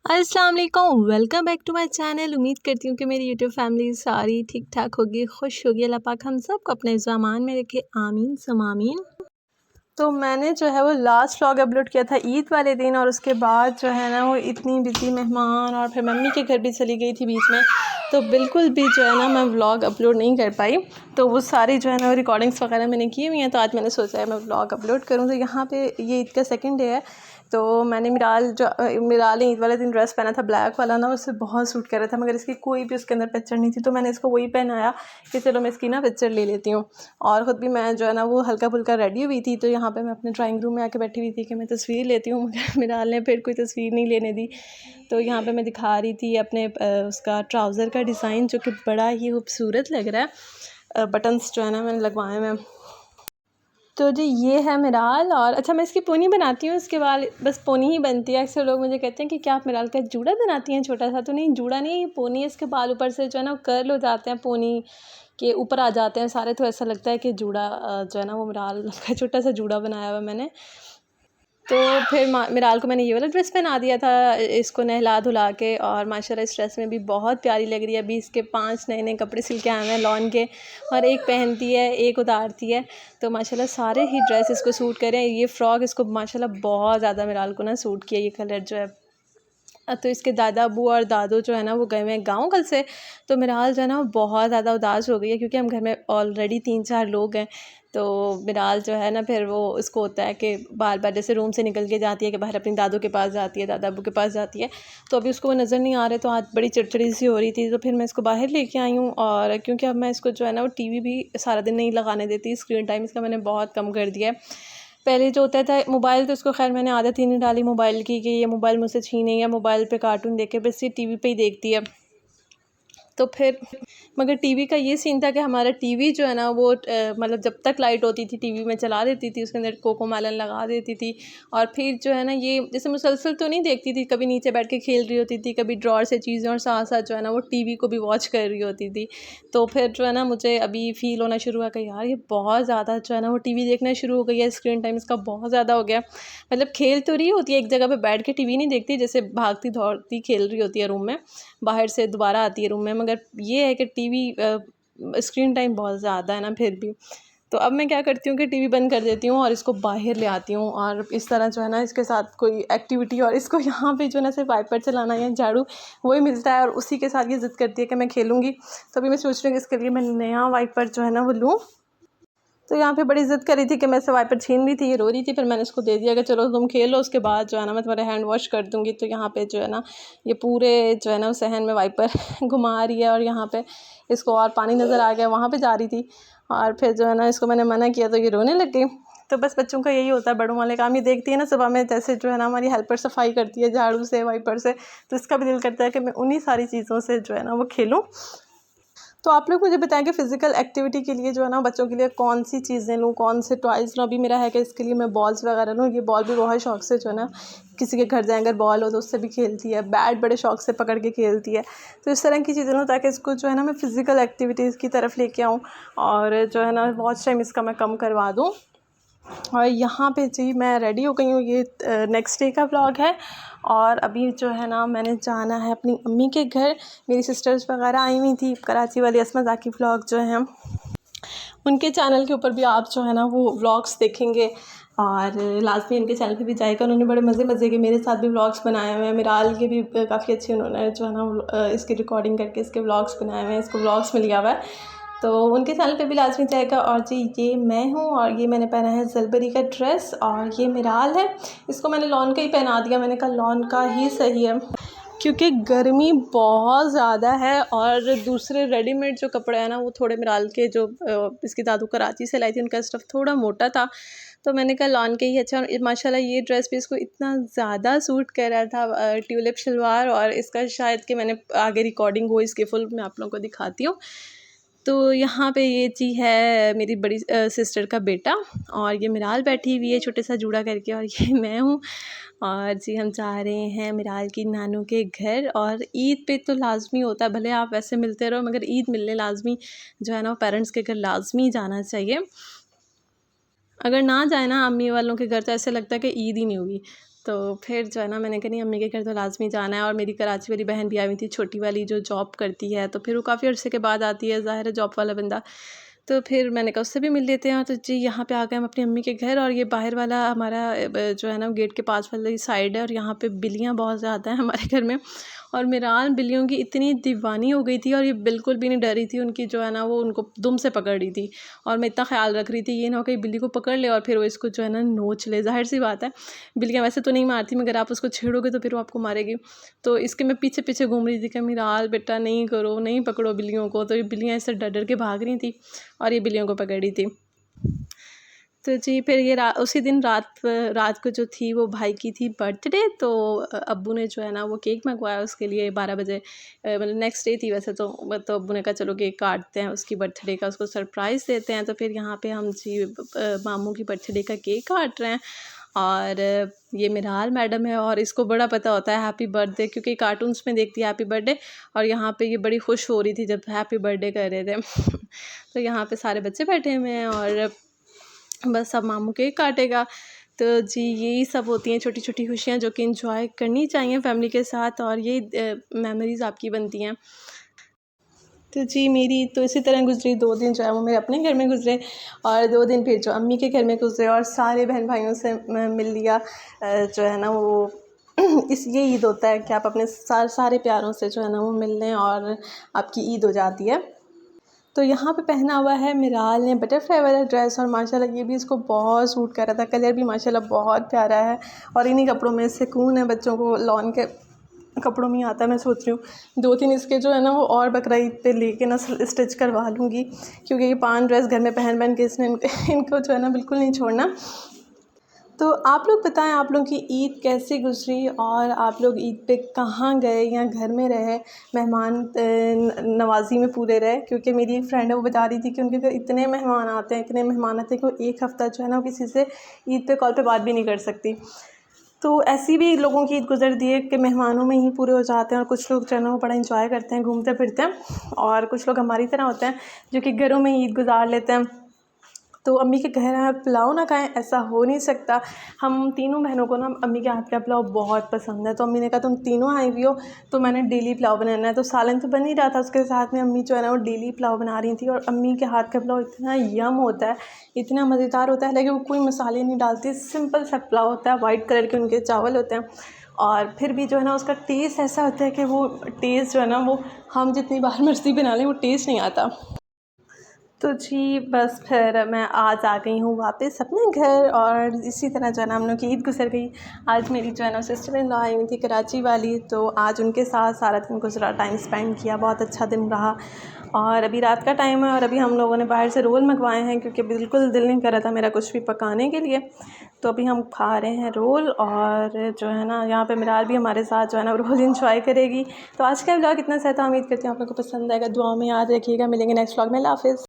अस्सलाम वालेकुम, welcome back to my channel. उम्मीद करती हूँ कि मेरी यूट्यूब फैमिली सारी ठीक ठाक होगी, खुश होगी। अल्लाह पाक हम सबको अपने ज़मान में रखे, आमीन सुम आमीन। तो मैंने जो है वो लास्ट व्लॉग अपलोड किया था ईद वाले दिन, और उसके बाद जो है ना वो इतनी बिजी मेहमान और फिर मम्मी के घर भी चली गई थी बीच में, तो बिल्कुल भी जो है ना मैं व्लॉग अपलोड नहीं कर पाई। तो वो सारी जो है ना वो रिकॉर्डिंग्स वगैरह मैंने की हुई हैं, तो आज मैंने सोचा है मैं व्लॉग अपलोड करूँ। तो यहाँ पे ये ईद का सेकंड डे है, तो मैंने मिराल ने ईद वाले दिन ड्रेस पहना था ब्लैक वाला ना, उससे बहुत सूट कर रहा था, मगर इसकी कोई भी उसके अंदर पिक्चर नहीं थी। तो मैंने इसको वही पहनाया कि चलो मैं इसकी ना पिक्चर ले लेती हूँ। और ख़ुद भी मैं जो है ना वो हल्का फुल्का रेडी हुई थी, तो यहाँ पे मैं अपने ड्राइंग रूम में आके बैठी हुई थी कि मैं तस्वीर लेती हूँ, मगर मिराल ने फिर कोई तस्वीर नहीं लेने दी। तो यहाँ पे मैं दिखा रही थी अपने उसका ट्राउज़र का डिज़ाइन, जो कि बड़ा ही खूबसूरत लग रहा है। बटन्स जो है ना मैंने लगवाए हैं। तो जी ये है मिराल, और अच्छा मैं इसकी पोनी बनाती हूँ, इसके बाल बस पोनी ही बनती है। अक्सर लोग मुझे कहते हैं कि क्या आप मिराल का जूड़ा बनाती हैं छोटा सा, तो नहीं, जूड़ा नहीं, पोनी है। इसके बाल ऊपर से जो है ना कर्ल हो जाते हैं, पोनी के ऊपर आ जाते हैं सारे, तो ऐसा लगता है कि जूड़ा जो है ना वो मिराल का छोटा सा जूड़ा बनाया हुआ मैंने। तो फिर मिराल को मैंने ये वाला ड्रेस पहना दिया था, इसको नहला धुला के, और माशाल्लाह इस ड्रेस में भी बहुत प्यारी लग रही है। अभी इसके 5 नए नए कपड़े सिल के आए हैं लॉन के, और एक पहनती है एक उतारती है, तो माशाल्लाह सारे ही ड्रेस इसको सूट कर रहे हैं। ये फ़्रॉक इसको माशाल्लाह बहुत ज़्यादा मिराल को ना सूट किया, ये कलर जो है। तो इसके दादा अबू और दादू जो है ना वो गए हुए हैं गाँव कल से, तो मिराल जो है ना बहुत ज़्यादा उदास हो गई है, क्योंकि हम घर में ऑलरेडी 3-4 लोग हैं। तो मिराल जो है ना फिर वो उसको होता है कि बार बार जैसे रूम से निकल के जाती है कि बाहर अपनी दादू के पास जाती है, दादा अबू के पास जाती है, तो अभी उसको वो नज़र नहीं आ रहे, तो आज बड़ी चिड़चिड़ी सी हो रही थी। तो फिर मैं इसको बाहर लेके आई हूँ, और क्योंकि अब मैं इसको जो है ना वो टीवी भी सारा दिन नहीं लगाने देती, स्क्रीन टाइम इसका मैंने बहुत कम कर दिया है। पहले जो होता था मोबाइल, तो इसको खैर मैंने आदत ही नहीं डाली मोबाइल की कि ये मोबाइल मुझसे छीने, या मोबाइल पे कार्टून देखे, बस ये टीवी पे ही देखती है। तो फिर मगर टीवी का ये सीन था कि हमारा टीवी जो है ना वो मतलब जब तक लाइट होती थी टीवी में चला देती थी, उसके अंदर कोकोमेलन लगा देती थी, और फिर जो है ना ये जैसे मुसलसल तो नहीं देखती थी, कभी नीचे बैठ के खेल रही होती थी, कभी ड्रॉर से चीज़ें, और साथ साथ जो है ना वो टीवी को भी वॉच कर रही होती थी। तो फिर जो है ना मुझे अभी फ़ील होना शुरू हुआ कि यार ये बहुत ज़्यादा जो है ना वो टीवी देखना शुरू हो गई है, स्क्रीन टाइम इसका बहुत ज़्यादा हो गया। मतलब खेल तो रही होती है, एक जगह पे बैठ के टीवी नहीं देखती, जैसे भागती दौड़ती खेल रही होती है रूम में, बाहर से दोबारा आती है रूम में, मगर ये है कि टीवी स्क्रीन टाइम बहुत ज़्यादा है ना फिर भी। तो अब मैं क्या करती हूँ कि टीवी बंद कर देती हूँ और इसको बाहर ले आती हूँ, और इस तरह जो है ना इसके साथ कोई एक्टिविटी, और इसको यहाँ पे जो है ना सिर्फ वाइपर चलाना या झाड़ू वही मिलता है, और उसी के साथ ये ज़िद करती है कि मैं खेलूँगी। तो अभी मैं सोच रही हूँ कि इसके लिए मैं नया वाइपर जो है ना वो लूँ। तो यहाँ पे बड़ी ज़िद कर रही थी कि मैं इससे वाइपर छीन रही थी, ये रो रही थी, फिर मैंने इसको दे दिया कि चलो तुम खेलो, उसके बाद जो है ना मैं तुम्हारे हैंड वॉश कर दूँगी। तो यहाँ पे जो है ना ये पूरे जो है ना सहन में वाइपर घुमा रही है, और यहाँ पे इसको और पानी नज़र आ गया, वहाँ पे जा रही थी, और फिर जो है ना इसको मैंने मना किया तो ये रोने लग गई। तो बस बच्चों का यही होता है, बड़ों वाले काम। ये देखती है ना सुबह में जैसे जो है ना हमारी हेल्पर सफाई करती है झाड़ू से, वाइपर से, तो इसका भी दिल करता है कि मैं उन्हीं सारी चीज़ों से जो है ना वो खेलूँ। तो आप लोग मुझे बताएं कि फ़िज़िकल एक्टिविटी के लिए जो है ना बच्चों के लिए कौन सी चीज़ें लूँ, कौन से टॉयज़ लूँ। अभी मेरा है कि इसके लिए मैं बॉल्स वगैरह लूँ। ये बॉल भी बहुत शौक़ से जो है ना किसी के घर जाए अगर बॉल हो तो उससे भी खेलती है, बैट बड़े शौक़ से पकड़ के खेलती है। तो इस तरह की चीज़ें लूँ ताकि इसको जो है ना मैं फ़िज़िकल एक्टिविटीज़ की तरफ लेके आऊँ, और जो है ना वॉच टाइम इसका मैं कम करवा दूँ। और यहाँ पे जी मैं रेडी हो गई हूँ, ये नेक्स्ट डे का व्लॉग है, और अभी जो है ना मैंने जाना है अपनी अम्मी के घर। मेरी सिस्टर्स वगैरह आई हुई थी कराची वाली, असमा ज़ाकी व्लॉग जो हैं उनके चैनल के ऊपर भी आप जो है ना वो व्लॉग्स देखेंगे, और लाजमी इनके चैनल पे भी जाएगा। उन्होंने बड़े मज़े मज़े के मेरे साथ भी व्लॉग्स बनाए हुए हैं, मिराल के भी काफ़ी अच्छे उन्होंने जो है ना इसकी रिकॉर्डिंग करके इसके व्लॉग्स बनाए हुए हैं, इसको व्लॉग्स में लिया हुआ है, तो उनके चैनल पे भी लाजमी जाएगा। और जी ये मैं हूँ, और ये मैंने पहना है ज़लबरी का ड्रेस, और ये मिराल है, इसको मैंने लॉन का ही पहना दिया, मैंने कहा लॉन का ही सही है, क्योंकि गर्मी बहुत ज़्यादा है। और दूसरे रेडीमेड जो कपड़े हैं ना वो थोड़े मिराल के जो इसकी दादू कराची से लाई थी उनका स्टफ़ थोड़ा मोटा था, तो मैंने कहा लॉन के ही अच्छा। और माशाल्लाह ये ड्रेस भी इसको इतना ज़्यादा सूट कर रहा था, ट्यूलिप शलवार, और इसका शायद कि मैंने आगे रिकॉर्डिंग हो इसके फुल मैं आप लोगों को दिखाती हूँ। तो यहाँ पे ये जी है मेरी बड़ी सिस्टर का बेटा, और ये मिराल बैठी हुई है छोटे सा जूड़ा करके, और ये मैं हूँ। और जी हम जा रहे हैं मिराल की नानू के घर, और ईद पे तो लाजमी होता है, भले आप वैसे मिलते रहो मगर ईद मिलने लाजमी जो है ना पेरेंट्स के घर लाजमी जाना चाहिए। अगर ना जाए ना अम्मी वालों के घर तो ऐसे लगता है कि ईद ही नहीं हुई। तो फिर जो है ना मैंने कहा नहीं अम्मी के घर तो लाज़मी जाना है। और मेरी कराची वाली बहन भी आई हुई थी, छोटी वाली जो जॉब करती है, तो फिर वो काफ़ी अरसे के बाद आती है, ज़ाहिर है जॉब वाला बंदा। तो फिर मैंने कहा उससे भी मिल लेते हैं। तो जी यहाँ पे आ गए हम अपनी अम्मी के घर। और ये बाहर वाला हमारा जो है ना गेट के पास वाली साइड है। और यहाँ पे बिल्लियाँ बहुत ज़्यादा हैं हमारे घर में। और मिरान बिल्लियों की इतनी दीवानी हो गई थी, और ये बिल्कुल भी नहीं डरी थी। उनकी जो है ना वो उनको दुम से पकड़ रही थी, और मैं इतना ख्याल रख रही थी ये ना हो कहीं बिल्ली को पकड़ ले और फिर वो इसको जो है ना नोच ले। ज़ाहिर सी बात है बिल्लियाँ वैसे तो नहीं मारती, मगर आप उसको छेड़ोगे तो फिर वो आपको मारेगी। तो इसके मैं पीछे पीछे घूम रही थी कि मिराल बेटा नहीं करो, नहीं पकड़ो बिल्लियों को। तो ये बिल्लियाँ इससे डर डर के भाग रही थी और ये बिल्लियों को पकड़ रही थी। तो जी फिर ये उसी दिन रात को जो थी वो भाई की थी बर्थडे। तो अब्बू ने जो है ना वो केक मंगवाया उसके लिए 12 बजे, मतलब नेक्स्ट डे थी वैसे तो अब्बू ने कहा चलो केक काटते हैं उसकी बर्थडे का, उसको सरप्राइज़ देते हैं। तो फिर यहाँ पे हम जी मामू की बर्थडे का केक काट रहे हैं। और ये मिराल मैडम है और इसको बड़ा पता होता है हैप्पी बर्थडे, क्योंकि कार्टून्स में देखती है हैप्पी बर्थडे। और यहाँ पे ये बड़ी खुश हो रही थी जब हैप्पी बर्थडे कर रहे थे। तो यहाँ पे सारे बच्चे बैठे हुए हैं और बस अब मामू केक काटेगा। तो जी यही सब होती हैं छोटी छोटी खुशियाँ जो कि इंजॉय करनी चाहिए फैमिली के साथ, और ये मेमोरीज़ आपकी बनती हैं। तो जी मेरी तो इसी तरह गुजरी 2 दिन जो है वो मेरे अपने घर में गुजरे, और 2 दिन फिर जो अम्मी के घर में गुजरे, और सारे बहन भाइयों से मिल लिया। जो है ना वो इस ये ईद होता है कि आप अपने सारे प्यारों से जो है ना वो मिल लें और आपकी ईद हो जाती है। तो यहाँ पे पहना हुआ है मिराल ने बटरफ्लाई वाला ड्रेस, और माशाल्लाह ये भी इसको बहुत सूट कर रहा था। कलर भी माशाल्लाह बहुत प्यारा है, और इन्हीं कपड़ों में सुकून है, बच्चों को लॉन के कपड़ों में ही आता है। मैं सोच रही हूँ 2-3 इसके जो है ना वो और बकरा ईद पे लेके ना स्टिच करवा लूँगी, क्योंकि ये 5 ड्रेस घर में पहन के इसने इनको जो है ना बिल्कुल नहीं छोड़ना। तो आप लोग बताएं आप लोगों की ईद कैसे गुजरी, और आप लोग ईद पे कहाँ गए या घर में रहे, मेहमान नवाजी में पूरे रहे। क्योंकि मेरी एक फ्रेंड है वो बता रही थी कि उनके घर इतने मेहमान आते हैं, इतने मेहमान आते हैं कि वो एक हफ़्ता जो है ना वो किसी से ईद पे कॉल पे बात भी नहीं कर सकती। तो ऐसी भी लोगों की ईद गुजरती है कि मेहमानों में ही पूरे हो जाते हैं, और कुछ लोग जो है ना वो बड़ा इंजॉय करते हैं, घूमते फिरते हैं। और कुछ लोग हमारी तरह होते हैं जो कि घरों में ईद गुजार लेते हैं। तो अम्मी के घर आए पुलाव ना खाएं, ऐसा हो नहीं सकता। हम तीनों बहनों को ना अम्मी के हाथ का पुलाव बहुत पसंद है। तो अम्मी ने कहा तुम तीनों आई हुई हो तो मैंने डेली पुलाव बनाना है। तो सालन तो बन ही रहा था, उसके साथ में अम्मी जो है ना वो डेली पुलाव बना रही थी। और अम्मी के हाथ का पुलाव इतना यम होता है, इतना मज़ेदार होता है, लेकिन वो कोई मसाले नहीं डालती, सिंपल सा पुलाव होता है। वाइट कलर के उनके चावल होते हैं, और फिर भी जो है ना उसका टेस्ट ऐसा होता है कि वो टेस्ट जो है ना वो हम जितनी बार मर्ज़ी बना लें वो टेस्ट नहीं आता। तो जी बस फिर मैं आज आ गई हूँ वापस अपने घर, और इसी तरह जो है ना हम लोग की ईद गुजर गई। आज मेरी जो है ना सिस्टर इन लॉ आई हुई थी कराची वाली, तो आज उनके साथ सारा दिन गुजरा, टाइम स्पेंड किया, बहुत अच्छा दिन रहा। और अभी रात का टाइम है और अभी हम लोगों ने बाहर से रोल मंगवाए हैं, क्योंकि बिल्कुल दिल नहीं कर रहा था मेरा कुछ भी पकाने के लिए। तो अभी हम खा रहे हैं रोल, और जो है ना यहाँ पे मिराल भी हमारे साथ जो है ना रोल इंजॉय करेगी। तो आज का व्लॉग इतना सा था, उम्मीद करती हूँ आप लोगों को पसंद आएगा। दुआ में याद रखिएगा, मिलेंगे नेक्स्ट व्लॉग में। अल्लाह हाफ़िज़।